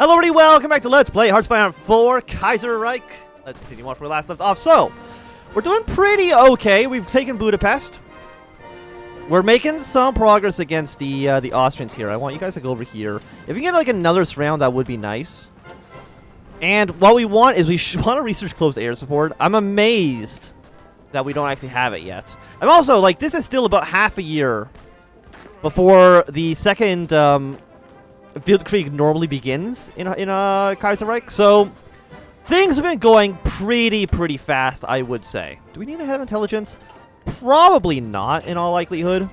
Hello everybody, welcome back to Let's Play HOI4 Kaiserredux. Let's continue on from where we last left off. So, we're doing pretty okay. We've taken Budapest. We're making some progress against the Austrians here. I want you guys to go over here. If you get like another surround, that would be nice. And what we want is we want to research close air support. I'm amazed that we don't actually have it yet. I'm also like, this is still about half a year before the second Field Krieg normally begins in Kaiserreich. So things have been going pretty fast, I would say. Do we need a head of intelligence? Probably not, in all likelihood.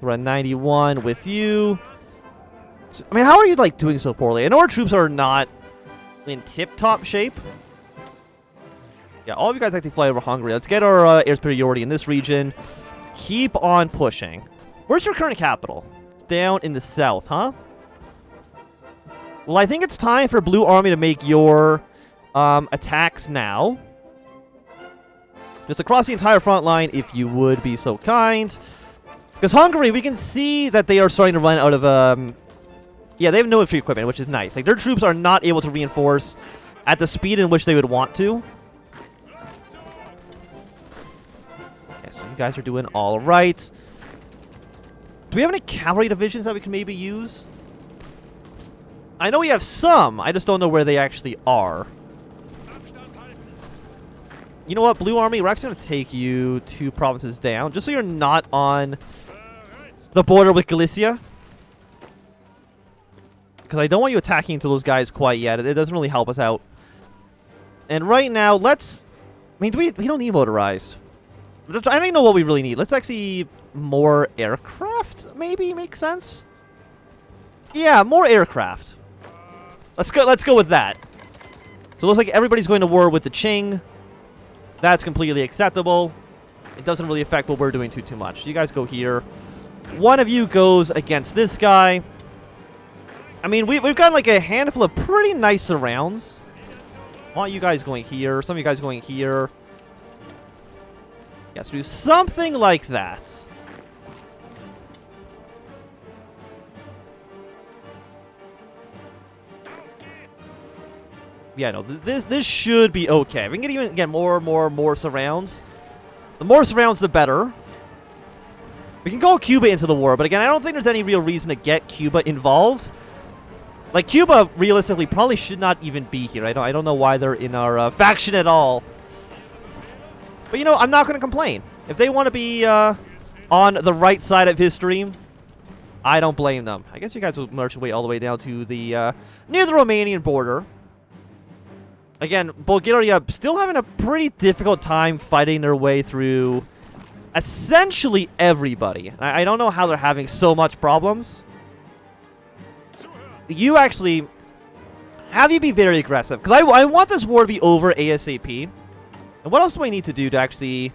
We're at 91 with you. So, I mean, how are you like doing so poorly? I know our troops are not in tip-top shape. Yeah, all of you guys actually fly over Hungary. Let's get our air superiority in this region. Keep on pushing. Where's your current capital? It's down in the south, huh? Well, I think it's time for Blue Army to make your attacks now. Just across the entire front line, if you would be so kind. Because Hungary, we can see that they are starting to run out of... yeah, they have no infantry equipment, which is nice. Like, their troops are not able to reinforce at the speed in which they would want to. Yeah, so you guys are doing all right. Do we have any cavalry divisions that we can maybe use? I know we have some. I just don't know where they actually are. You know what, Blue Army, we're actually going to take you 2 provinces down, just so you're not on the border with Galicia. Because I don't want you attacking into those guys quite yet. It doesn't really help us out. And right now, let's... I mean, we don't need motorized. I don't even know what we really need. Let's actually... More aircraft, maybe, makes sense? Yeah, more aircraft. Let's go with that. So it looks like everybody's going to war with the Qing. That's completely acceptable. It doesn't really affect what we're doing too much. You guys go here. One of you goes against this guy. I mean, we've got like a handful of pretty nice surrounds. I want you guys going here. Some of you guys going here. Yes, do something like that. Yeah, no, this should be okay. We can even get more surrounds. The more surrounds, the better. We can call Cuba into the war, but again, I don't think there's any real reason to get Cuba involved. Like, Cuba, realistically, probably should not even be here. I don't know why they're in our faction at all. But, you know, I'm not going to complain. If they want to be on the right side of history, I don't blame them. I guess you guys will march your way all the way down to the near the Romanian border. Again, Bulgaria still having a pretty difficult time fighting their way through essentially everybody. I don't know how they're having so much problems. You actually... Have you be very aggressive. Because I want this war to be over ASAP. And what else do I need to do to actually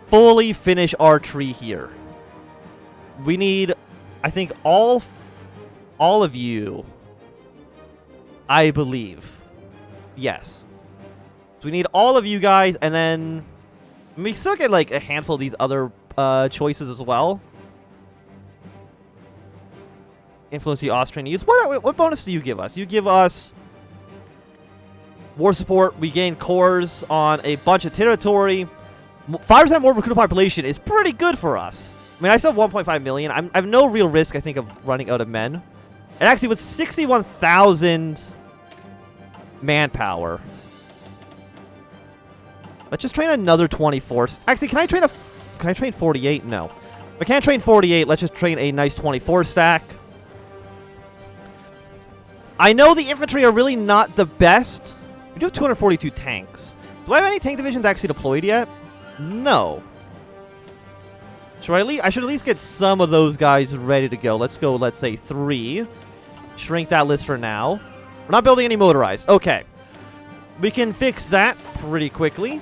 fully finish our tree here? We need, I think, all of you, I believe. Yes. So we need all of you guys, and then we still get like a handful of these other choices as well. Influence the Austrian use. What bonus do you give us? You give us war support. We gain cores on a bunch of territory. 5% more recruited population is pretty good for us. I mean, I still have 1.5 million. I have no real risk, I think, of running out of men. And actually, with 61,000... manpower. Let's just train another 24. Actually, can I train 48? No. If I can't train 48, let's just train a nice 24 stack. I know the infantry are really not the best. We do have 242 tanks. Do I have any tank divisions actually deployed yet? No. I should at least get some of those guys ready to go. Let's go, let's say 3. Shrink that list for now. We're not building any motorized. Okay. We can fix that pretty quickly.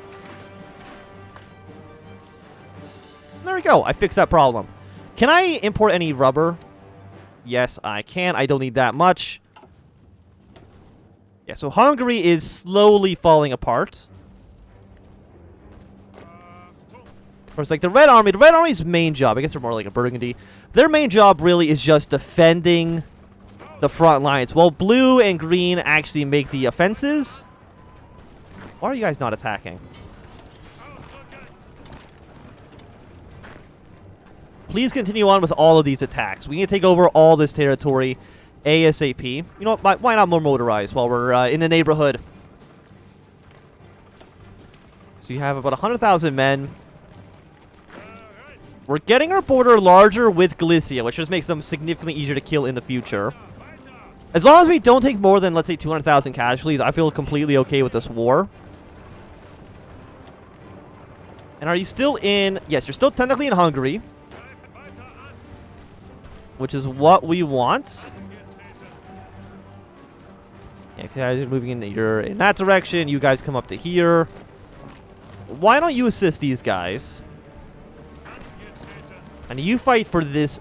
There we go. I fixed that problem. Can I import any rubber? Yes, I can. I don't need that much. Yeah, so Hungary is slowly falling apart. Of course, like the Red Army's main job, I guess they're more like a Burgundy. Their main job really is just defending the front lines, while blue and green actually make the offenses. Why are you guys not attacking? Please continue on with all of these attacks. We need to take over all this territory ASAP. You know what? Why not more motorized while we're in the neighborhood? So you have about 100,000 men. We're getting our border larger with Galicia, which just makes them significantly easier to kill in the future. As long as we don't take more than, let's say, 200,000 casualties, I feel completely okay with this war. And are you still in... Yes, you're still technically in Hungary, which is what we want. Yeah, guys are moving in that direction. You guys come up to here. Why don't you assist these guys? And you fight for this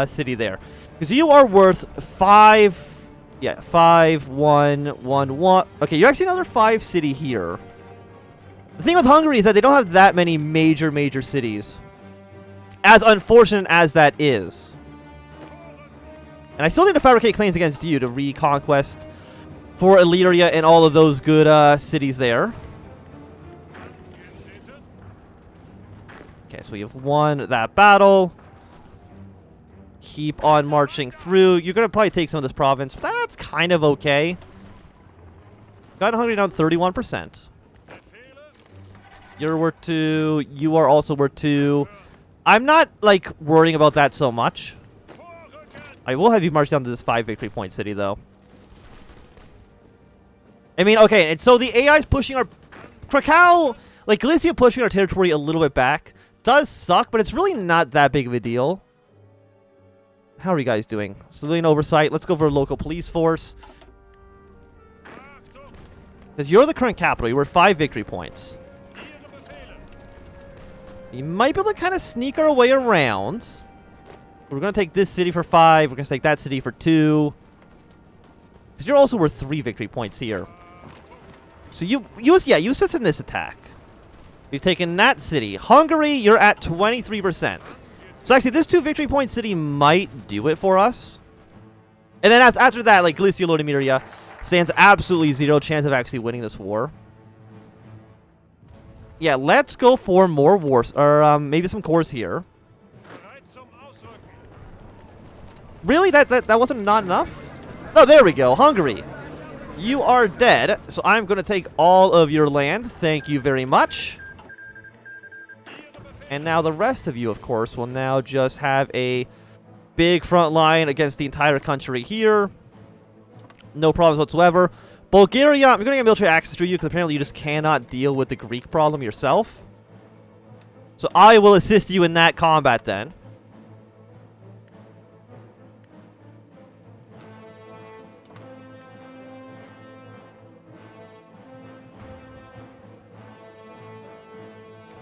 city there. Because you are worth 5... Yeah, 5, 1, 1, 1. Okay, you actually another 5 city here. The thing with Hungary is that they don't have that many major cities. As unfortunate as that is. And I still need to fabricate claims against you to reconquest for Illyria and all of those good cities there. Okay, so we have won that battle. Keep on marching through. You're going to probably take some of this province, but that's kind of okay. Got Hungary down 31%. You're worth 2. You are also worth 2. I'm not, like, worrying about that so much. I will have you march down to this 5 victory point city, though. I mean, okay, and so the AI is pushing our... Krakow, like, Galicia pushing our territory a little bit back does suck, but it's really not that big of a deal. How are you guys doing? Civilian oversight. Let's go for a local police force. Because you're the current capital. You're worth 5 victory points. You might be able to kind of sneak our way around. We're going to take this city for 5. We're going to take that city for 2. Because you're also worth 3 victory points here. So you assist in this attack. We've taken that city. Hungary, you're at 23%. So actually, this 2 victory point city might do it for us. And then after that, like, Galicia-Lodomeria stands absolutely 0 chance of actually winning this war. Yeah, let's go for more wars, or maybe some cores here. Really? That wasn't not enough? Oh, there we go. Hungary. You are dead, so I'm going to take all of your land. Thank you very much. And now the rest of you, of course, will now just have a big front line against the entire country here. No problems whatsoever. Bulgaria, I'm going to get military access to you because apparently you just cannot deal with the Greek problem yourself. So I will assist you in that combat then.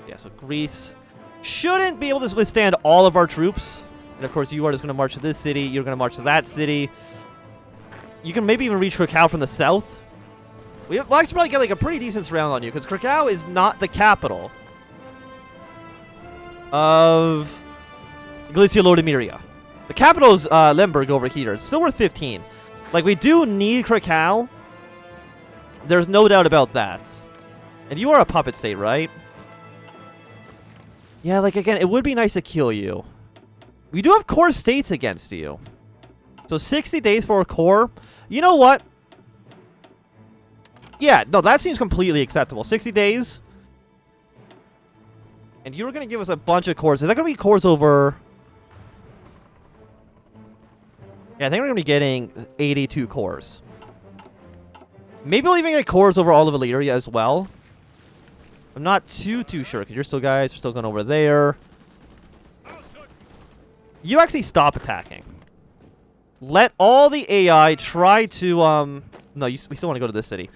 Yeah, so Greece shouldn't be able to withstand all of our troops. And of course, you are just going to march to this city. You're going to march to that city. You can maybe even reach Krakow from the south. We'll actually probably get like a pretty decent surround on you, because Krakow is not the capital of Galicia-Lodomeria. The capital is Lemberg over here. It's still worth 15. Like, we do need Krakow. There's no doubt about that. And you are a puppet state, right? Yeah, like, again, it would be nice to kill you. We do have core states against you. So 60 days for a core. You know what? Yeah, no, that seems completely acceptable. 60 days. And you were going to give us a bunch of cores. Is that going to be cores over... Yeah, I think we're going to be getting 82 cores. Maybe we'll even get cores over all of Illyria as well. I'm not too sure, because you're still, guys, we're still going over there. You actually stop attacking. Let all the AI try to, no, we still want to go to this city.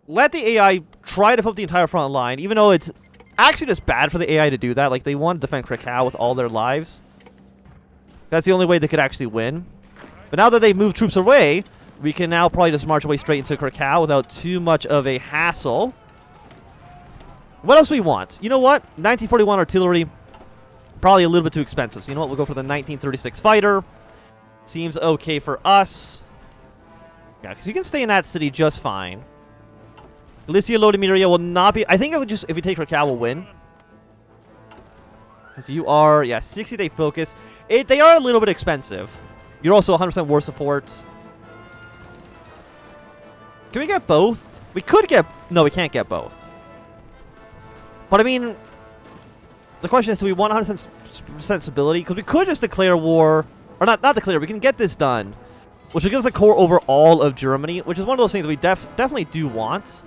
Let the AI try to flip the entire front line, even though it's actually just bad for the AI to do that. Like, they want to defend Krakow with all their lives. That's the only way they could actually win. But now that they've moved troops away, we can now probably just march away straight into Krakow without too much of a hassle. What else do we want? You know what? 1941 artillery, probably a little bit too expensive. So you know what? We'll go for the 1936 fighter. Seems okay for us. Yeah, because you can stay in that city just fine. Galicia-Lodomeria will not be... I think if we take Raquel, we'll win. Because you are... Yeah, 60-day focus. They are a little bit expensive. You're also 100% war support. Can we get both? We could get... No, we can't get both. But I mean... The question is, do we want 100% stability? Because we could just declare war... Or not declare, we can get this done. Which will give us a core over all of Germany, which is one of those things that we definitely do want.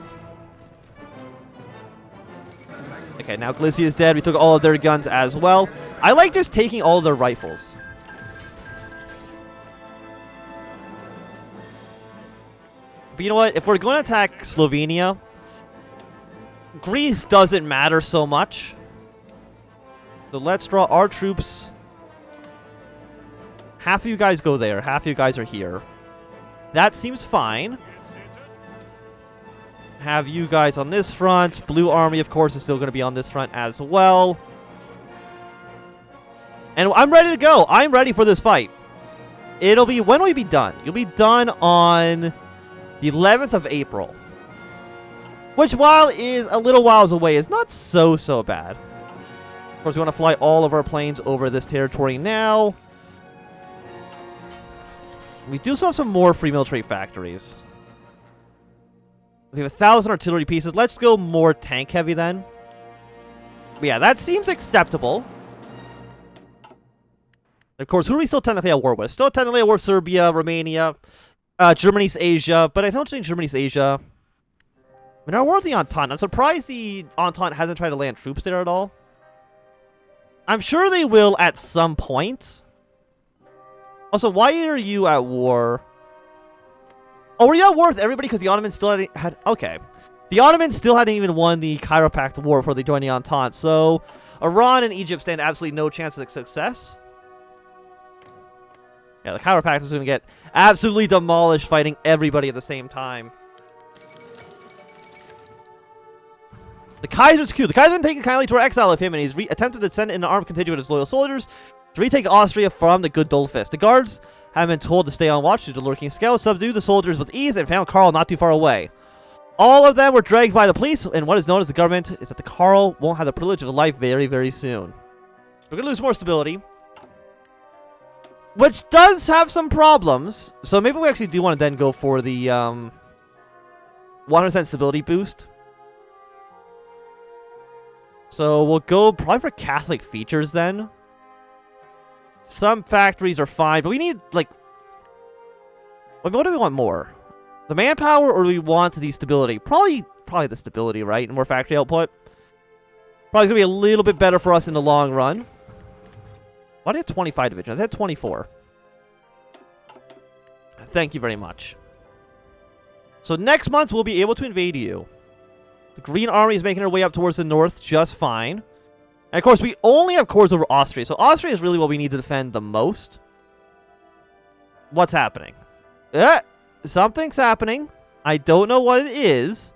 Okay, now Galicia is dead. We took all of their guns as well. I like just taking all of their rifles. But you know what? If we're going to attack Slovenia, Greece doesn't matter so much. So let's draw our troops. Half of you guys go there. Half of you guys are here. That seems fine. Have you guys on this front. Blue Army, of course, is still going to be on this front as well. And I'm ready to go. I'm ready for this fight. It'll be... When will you be done? You'll be done on the 11th of April. Which, while is a little whiles away, is not so bad. Of course, we want to fly all of our planes over this territory now. We do still have some more free military factories. We have 1,000 artillery pieces. Let's go more tank heavy then. But yeah, that seems acceptable. Of course, who are we still technically at war with? Still technically at war with Serbia, Romania, Germany's Asia. But I don't think Germany's Asia. I mean, our war with the Entente. I'm surprised the Entente hasn't tried to land troops there at all. I'm sure they will at some point. Also, why are you at war? Oh, were you at war with everybody because the Ottomans still had... Okay. The Ottomans still hadn't even won the Cairo Pact War before they joined the Entente. So, Iran and Egypt stand absolutely no chance of success. Yeah, the Cairo Pact is going to get absolutely demolished fighting everybody at the same time. The Kaiser's coup. The Kaiser didn't take kindly to our exile of him, and he's attempted to send in an armed contingent of his loyal soldiers to retake Austria from the good Dolphus. The guards have been told to stay on watch due to lurking scouts, subdue the soldiers with ease, and found Karl not too far away. All of them were dragged by the police, and what is known as the government is that the Karl won't have the privilege of life very soon. We're going to lose more stability, which does have some problems. So maybe we actually do want to then go for the 100% stability boost. So we'll go probably for Catholic features then. Some factories are fine, but we need, like... What do we want more? The manpower, or do we want the stability? Probably the stability, right? And more factory output. Probably going to be a little bit better for us in the long run. Why do I have 25 divisions? I had 24. Thank you very much. So next month, we'll be able to invade you. The Green Army is making her way up towards the north just fine. And of course, we only have cores over Austria. So Austria is really what we need to defend the most. What's happening? Something's happening. I don't know what it is.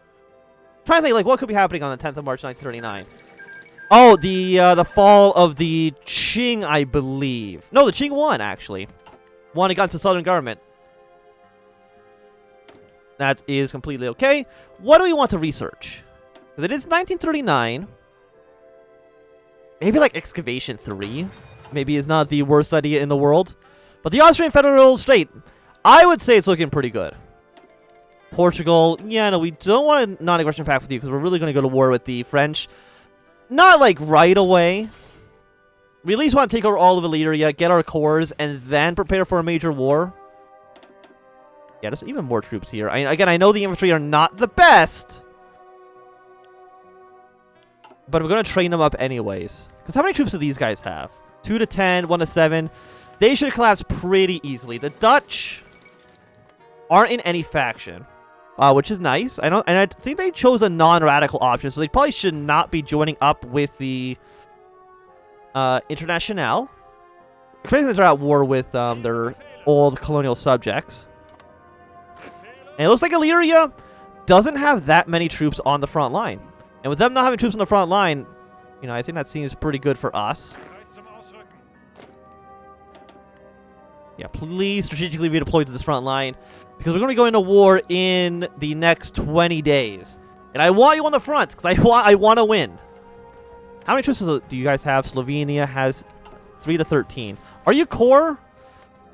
I'm trying to think, like, what could be happening on the 10th of March, 1939? Oh, the fall of the Qing, I believe. No, the Qing won, actually. Won against the southern government. That is completely okay. What do we want to research? Because it is 1939. Maybe like Excavation 3. Maybe is not the worst idea in the world. But the Austrian Federal State, I would say it's looking pretty good. Portugal, yeah, no, we don't want a non-aggression pact with you because we're really going to go to war with the French. Not like right away. We at least want to take over all of Illyria, get our cores, and then prepare for a major war. Yeah, there's even more troops here. Again, I know the infantry are not the best. But we're going to train them up anyways. Because how many troops do these guys have? 2 to 10, 1 to 7. They should collapse pretty easily. The Dutch aren't in any faction, which is nice. And I think they chose a non-radical option, so they probably should not be joining up with the Internationale. Especially they're at war with their old colonial subjects. And it looks like Illyria doesn't have that many troops on the front line. And with them not having troops on the front line, you know, I think that seems pretty good for us. Yeah, please strategically redeploy to this front line. Because we're going to be going to war in the next 20 days. And I want you on the front, because I want to win. How many troops do you guys have? Slovenia has 3 to 13. Are you core?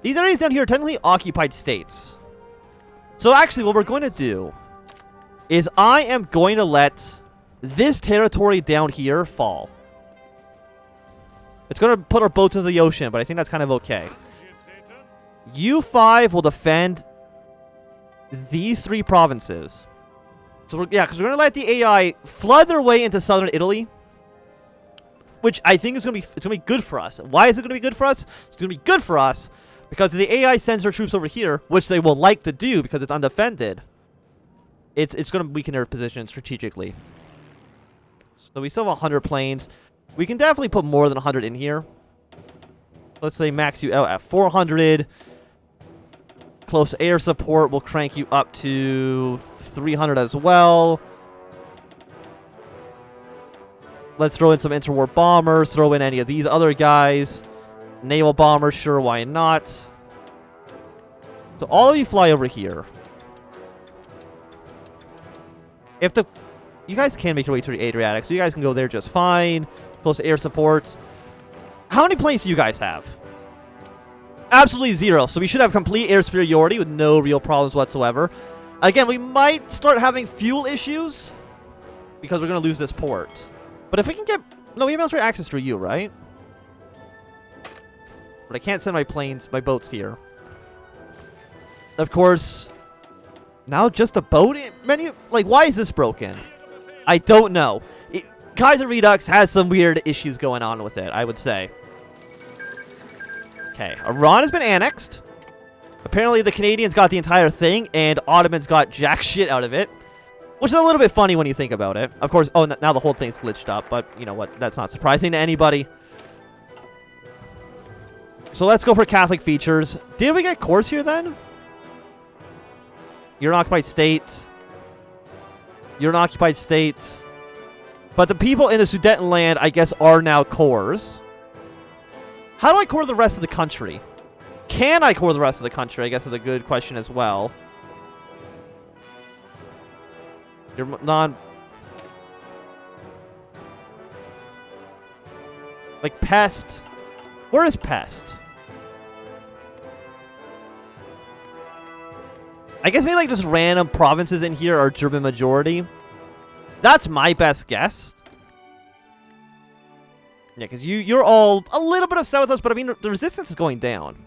These areas down here are technically occupied states. So actually, what we're going to do is I am going to let this territory down here fall. It's going to put our boats into the ocean, but I think that's kind of okay. U5 will defend these 3 provinces. So, because we're going to let the AI flood their way into southern Italy. Which I think is going to be good for us. Why is it going to be good for us? It's going to be good for us because if the AI sends their troops over here, which they will like to do because it's undefended, it's going to weaken their position strategically. So we still have 100 planes. We can definitely put more than 100 in here. Let's say max you out at 400. Close air support will crank you up to 300 as well. Let's throw in some interwar bombers. Throw in any of these other guys. Naval bombers, sure, why not? So all of you fly over here. If the... You guys can make your way to the Adriatic, so you guys can go there just fine. Close air support. How many planes do you guys have? Absolutely 0. So we should have complete air superiority with no real problems whatsoever. Again, we might start having fuel issues because we're going to lose this port. But if we can get... No, we have military access through you, right? But I can't send my planes, my boats here. Of course, now just the boat menu? Like, why is this broken? I don't know. Kaiserredux has some weird issues going on with it, I would say. Okay, Iran has been annexed. Apparently the Canadians got the entire thing, and Ottomans got jack shit out of it. Which is a little bit funny when you think about it. Of course, now the whole thing's glitched up, but you know what? That's not surprising to anybody. So let's go for Catholic features. Did we get cores here then? You're an occupied state. You're an occupied state. But the people in the Sudetenland, I guess, are now cores. How do I core the rest of the country? Can I core the rest of the country? I guess is a good question as well. You're non... Like, Pest. Where is Pest? I guess maybe, like, just random provinces in here are German majority. That's my best guess. Yeah, because you're all a little bit upset with us, but I mean, the resistance is going down.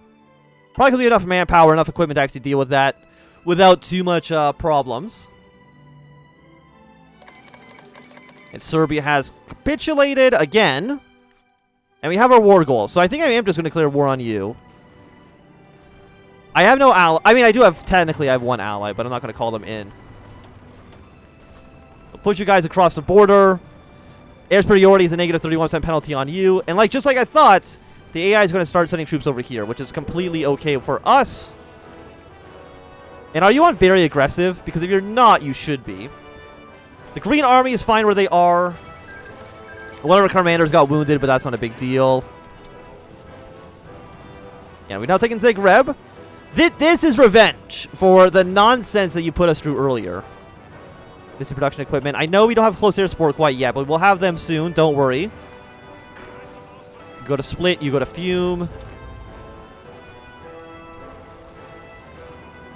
Probably because we have enough manpower, enough equipment to actually deal with that without too much problems. And Serbia has capitulated again. And we have our war goals. So I think I am just going to declare war on you. I have no ally. I mean, I do have, technically, I have one ally, but I'm not going to call them in. I'll push you guys across the border. Air superiority is a negative 31% penalty on you. And just like I thought, the AI is going to start sending troops over here, which is completely okay for us. And are you on very aggressive? Because if you're not, you should be. The Green Army is fine where they are. One of our commanders got wounded, but that's not a big deal. Yeah, we've now taken Zagreb. This is revenge for the nonsense that you put us through earlier. Missing production equipment. I know we don't have close air support quite yet, but we'll have them soon. Don't worry. You go to Split. You go to Fume.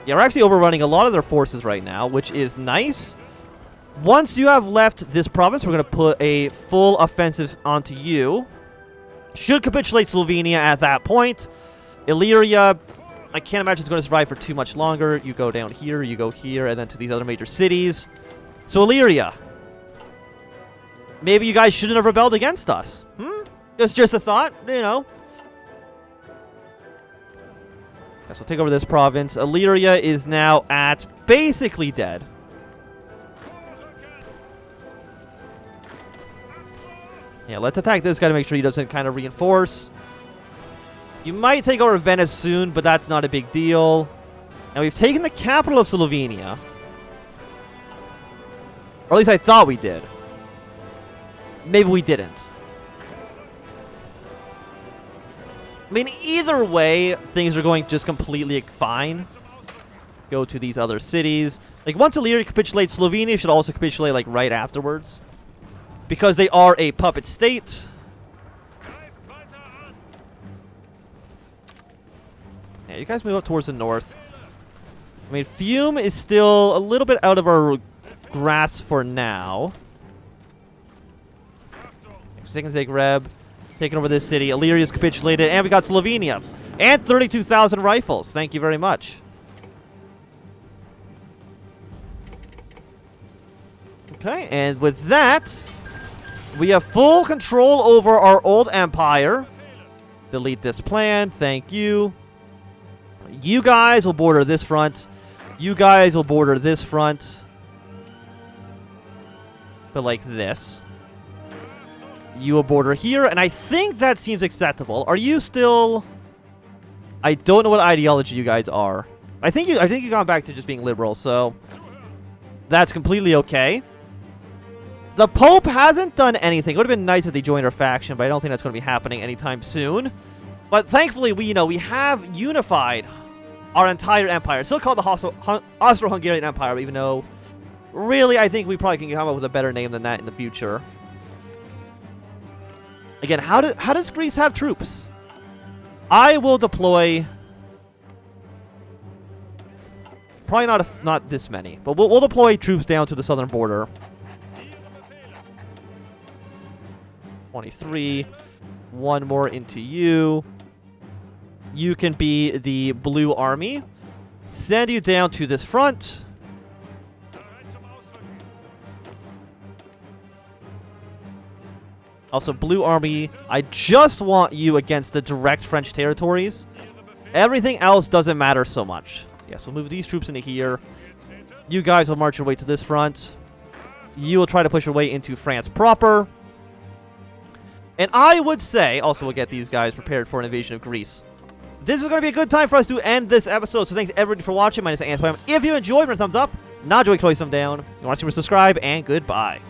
Yeah, we're actually overrunning a lot of their forces right now, which is nice. Once you have left this province, we're going to put a full offensive onto you. Should capitulate Slovenia at that point. Illyria, I can't imagine it's going to survive for too much longer. You go down here, you go here, and then to these other major cities. So Illyria. Maybe you guys shouldn't have rebelled against us. Just a thought, you know. Guess we'll take over this province. Illyria is now at basically dead. Yeah, let's attack this guy to make sure he doesn't kind of reinforce. You might take over Venice soon, but that's not a big deal. Now we've taken the capital of Slovenia. Or at least I thought we did. Maybe we didn't. I mean, either way, things are going just completely fine. go to these other cities. Like, once Illyria capitulates, Slovenia should also capitulate, like, right afterwards. Because they are a puppet state. Yeah, you guys move up towards the north. I mean, Fiume is still a little bit out of our grasp for now. Taking Zagreb, taking over this city. Illyria's capitulated, and we got Slovenia. And 32,000 rifles. Thank you very much. Okay, and with that, we have full control over our old empire. Delete this plan. Thank you. You guys will border this front. You guys will border this front. But like this. You will border here, and I think that seems acceptable. Are you still... I don't know what ideology you guys are. I think you've gone back to just being liberal, so... That's completely okay. The Pope hasn't done anything. It would have been nice if they joined our faction, but I don't think that's going to be happening anytime soon. But thankfully, we have unified our entire empire. It's still called the Austro-Hungarian Empire, even though... Really, I think we probably can come up with a better name than that in the future. Again, how does Greece have troops? I will deploy... Probably not this many, but we'll deploy troops down to the southern border. 23. One more into you. You can be the blue army. Send you down to this front. Also, Blue Army, I just want you against the direct French territories. Everything else doesn't matter so much. Yeah, so move these troops into here. You guys will march your way to this front. You will try to push your way into France proper. And I would say, also we'll get these guys prepared for an invasion of Greece. This is going to be a good time for us to end this episode, so thanks everybody for watching. My name is Anspam. If you enjoyed, give me a thumbs up. Not enjoy, close them down. You want to see me, subscribe, and goodbye.